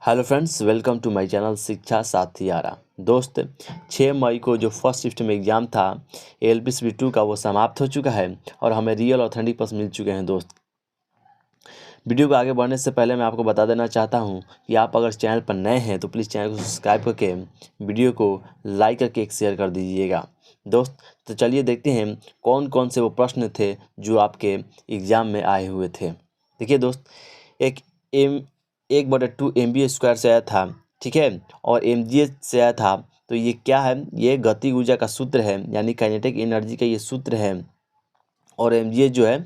Hello friends, welcome to my channel Shiksha Sathiyara. दोस्त, 6 मई को जो फर्स्ट शिफ्ट में एग्ज़ाम था ALPSB 2 का वो समाप्त हो चुका है और हमें रियल ऑथेंटिक प्रश्न मिल चुके हैं। दोस्त, वीडियो को आगे बढ़ने से पहले मैं आपको बता देना चाहता हूं कि आप अगर चैनल पर नए हैं तो प्लीज़ चैनल को सब्सक्राइब करके वीडियो को लाइक करके एक शेयर कर दीजिएगा। दोस्त, तो चलिए देखते हैं कौन कौन से वो प्रश्न थे जो आपके एग्ज़ाम में आए हुए थे। देखिए दोस्त, एक एम 1/2 MB² से आया था, ठीक है, और MGH से आया था। तो ये क्या है? ये गति ऊर्जा का सूत्र है, यानी काइनेटिक एनर्जी का ये सूत्र है। और MGH जो है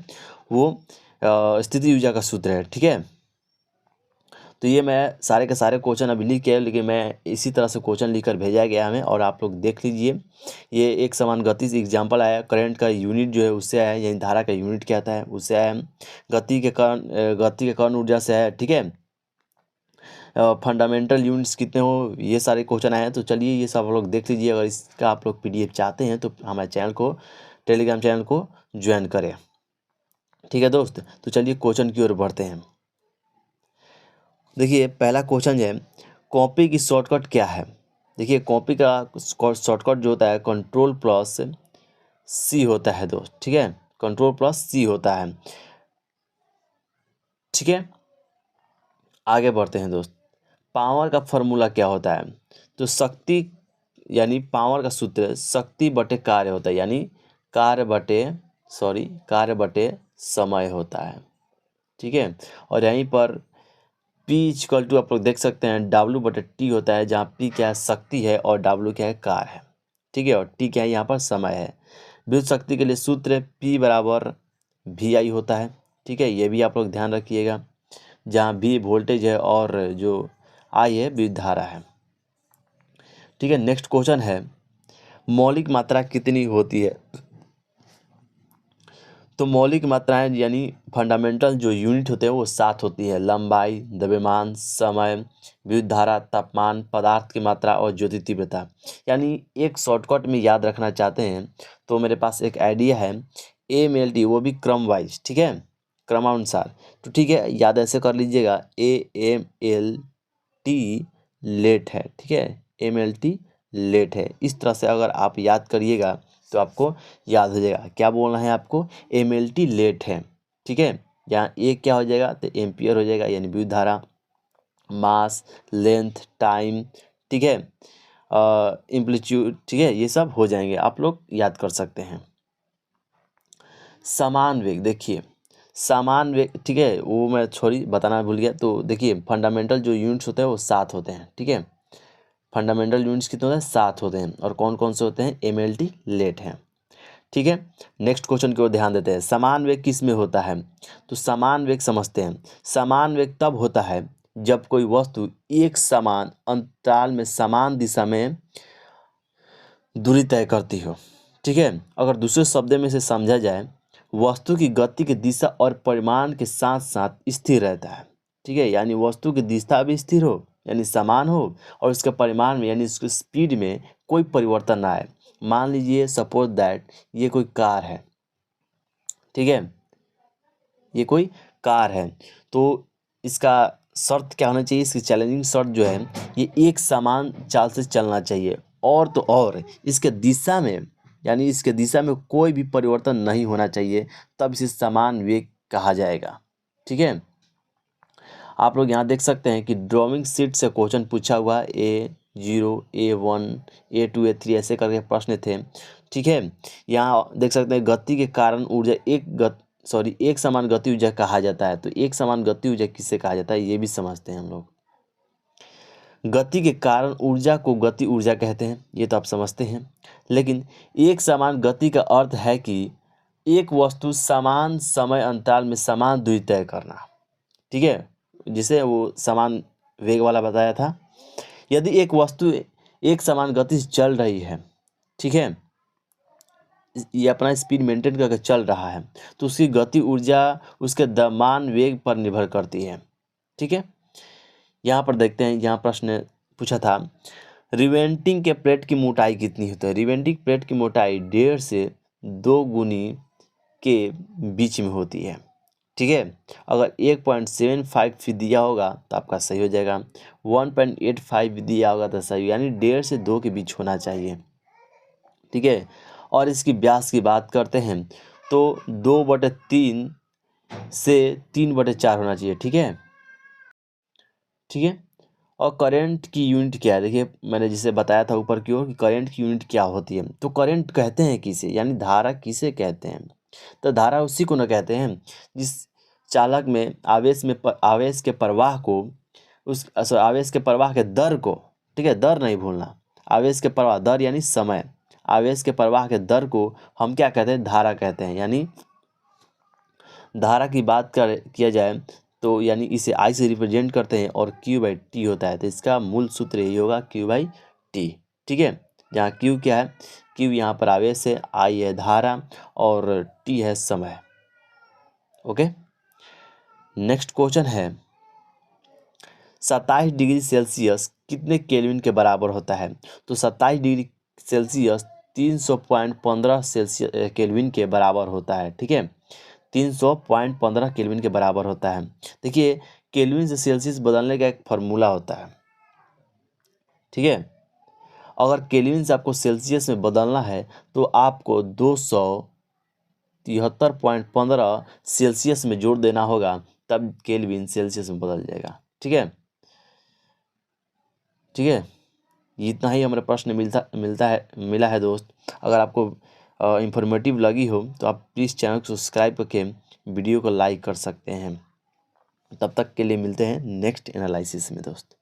वो स्थिति ऊर्जा का सूत्र है, ठीक है। तो ये मैं सारे के सारे क्वेश्चन अभी लिख के, लेकिन मैं इसी तरह से क्वेश्चन लिखकर भेजा गया हमें, और आप लोग देख लीजिए। ये एक समान गति से एग्जाम्पल आया, करंट का यूनिट जो है उससे आया, यानी धारा का यूनिट क्या आता है उससे आया, गति के कारण ऊर्जा से आया, ठीक है। फंडामेंटल यूनिट्स कितने हो, ये सारे क्वेश्चन आए हैं। तो चलिए ये सब लोग देख लीजिए। अगर इसका आप लोग PDF चाहते हैं तो हमारे चैनल को, टेलीग्राम चैनल को ज्वाइन करें, ठीक है दोस्त। तो चलिए क्वेश्चन की ओर बढ़ते हैं। देखिए पहला क्वेश्चन है, कॉपी की शॉर्टकट क्या है? देखिए कॉपी का शॉर्टकट जो होता है Ctrl+C होता है दोस्त, ठीक है। Ctrl+C होता है, ठीक है। आगे बढ़ते हैं दोस्त। पावर का फॉर्मूला क्या होता है? तो शक्ति, यानी पावर का सूत्र शक्ति बटे कार्य होता है, यानी कार्य बटे समय होता है, ठीक है। और यहीं पर P= आप लोग देख सकते हैं W/T होता है, जहाँ P क्या है? शक्ति है, और W क्या है? कार्य है, ठीक है। और T क्या है? यहाँ पर समय है। विद्युत शक्ति के लिए सूत्र P बराबर VI होता है, ठीक है। ये भी आप लोग ध्यान रखिएगा, जहाँ V वोल्टेज है और जो I है विद्युत धारा है, ठीक है। नेक्स्ट क्वेश्चन है, मौलिक मात्रा कितनी होती है? तो मौलिक मात्राएं यानी फंडामेंटल जो यूनिट होते हैं वो 7 होती है। लंबाई, द्रव्यमान, समय, विद्युत धारा, तापमान, पदार्थ की मात्रा और ज्योति तीव्रता। यानी एक शॉर्टकट में याद रखना चाहते हैं तो मेरे पास एक आइडिया है, AMLT, वो भी क्रम वाइज, ठीक है, क्रमानुसार। तो ठीक है, याद ऐसे कर लीजिएगा, AMLT लेट है, ठीक है। AMLT लेट है। इस तरह से अगर आप याद करिएगा तो आपको याद हो जाएगा। क्या बोलना है आपको? MLT लेट है, ठीक है। यहाँ ए क्या हो जाएगा? तो एम्पियर हो जाएगा, यानी विद्युत धारा, मास, लेंथ, टाइम, ठीक है, एम्पलीट्यूड, ठीक है। ये सब हो जाएंगे, आप लोग याद कर सकते हैं। समान वेग, देखिए समान वेग, ठीक है, वो मैं बताना भूल गया। तो देखिए फंडामेंटल जो यूनिट्स होते हैं वो 7 होते हैं, ठीक है। फंडामेंटल यूनिट्स कितने होते हैं? 7 होते हैं। और कौन कौन से होते हैं? MLT लेट हैं, ठीक है। नेक्स्ट क्वेश्चन की ओर ध्यान देते हैं। समान वेग किस में होता है? तो समान वेग समझते हैं। समान वेग तब होता है जब कोई वस्तु एक समान अंतराल में समान दिशा में दूरी तय करती हो, ठीक है। अगर दूसरे शब्दों में से समझा जाए, वस्तु की गति की दिशा और परिमाण के साथ साथ स्थिर रहता है, ठीक है। यानी वस्तु की दिशा भी स्थिर हो, यानी समान हो, और उसके परिमाण में यानी उसकी स्पीड में कोई परिवर्तन ना आए। मान लीजिए सपोज दैट ये कोई कार है, ठीक है, ये कोई कार है। तो इसका शर्त क्या होना चाहिए? इसकी चैलेंजिंग शर्त जो है, ये एक समान चाल से चलना चाहिए, और तो और इसके दिशा में, यानी इसके दिशा में कोई भी परिवर्तन नहीं होना चाहिए, तब इसे समान वेग कहा जाएगा, ठीक है। आप लोग यहाँ देख सकते हैं कि ड्राइंग शीट से क्वेश्चन पूछा हुआ है, A0, A1, A2, A3 ऐसे करके प्रश्न थे, ठीक है। यहाँ देख सकते हैं गति के कारण ऊर्जा एक समान गति ऊर्जा कहा जाता है। तो एक समान गति ऊर्जा किससे कहा जाता है, ये भी समझते हैं हम लोग। गति के कारण ऊर्जा को गति ऊर्जा कहते हैं, ये तो आप समझते हैं। लेकिन एक समान गति का अर्थ है कि एक वस्तु समान समय अंतराल में समान दूरी तय करना, ठीक है, जिसे वो समान वेग वाला बताया था। यदि एक वस्तु एक समान गति से चल रही है, ठीक है, ये अपना स्पीड मेंटेन करके चल रहा है, तो उसकी गति ऊर्जा उसके द्रव्यमान वेग पर निर्भर करती है, ठीक है। यहाँ पर देखते हैं, यहाँ प्रश्न पूछा था, रिवेंटिंग के प्लेट की मोटाई कितनी होती है? रिवेंटिंग प्लेट की मोटाई 1.5 से 2 गुनी के बीच में होती है, ठीक है। अगर 1.75 दिया होगा तो आपका सही हो जाएगा, 1.85 दिया होगा तो सही, यानी 1.5 से 2 के बीच होना चाहिए। ठीक है। और इसकी व्यास की बात करते हैं तो 2/3 से 3/4 होना चाहिए। ठीक है। ठीक है। और करंट की यूनिट क्या है, देखिए मैंने जिसे बताया था ऊपर की ओर कि करंट की यूनिट क्या होती है। तो करंट कहते हैं किसे, यानी धारा किसे कहते हैं। तो धारा उसी को न कहते हैं जिस चालक में आवेश के प्रवाह को आवेश के प्रवाह के दर को, ठीक है, दर नहीं भूलना, आवेश के प्रवाह, दर यानी समय, आवेश के प्रवाह के दर को हम क्या कहते हैं, धारा कहते हैं। यानी धारा की बात किया जाए तो यानी इसे आई से रिप्रेजेंट करते हैं और Q/T होता है। तो इसका मूल सूत्र यही होगा, Q/T। ठीक है। जहाँ Q क्या है, Q यहाँ पर आवेश है, I है धारा और T है समय। ओके। नेक्स्ट क्वेश्चन है 27 डिग्री सेल्सियस कितने केल्विन के बराबर होता है। तो 27 डिग्री सेल्सियस 300.15 सेल्सियस केल्विन के बराबर होता है। ठीक है। 300.15 केल्विन के बराबर होता है। देखिए केल्विन से सेल्सियस बदलने का एक फार्मूला होता है। ठीक है। अगर केल्विन से आपको सेल्सियस में बदलना है तो आपको 273.15 सेल्सियस में जोड़ देना होगा, तब केल्विन सेल्सियस में बदल जाएगा। ठीक है। ठीक है। इतना ही हमारे प्रश्न मिला है दोस्त। अगर आपको इंफॉर्मेटिव लगी हो तो आप प्लीज़ चैनल को सब्सक्राइब करके वीडियो को लाइक कर सकते हैं। तब तक के लिए मिलते हैं नेक्स्ट एनालिसिस में दोस्त।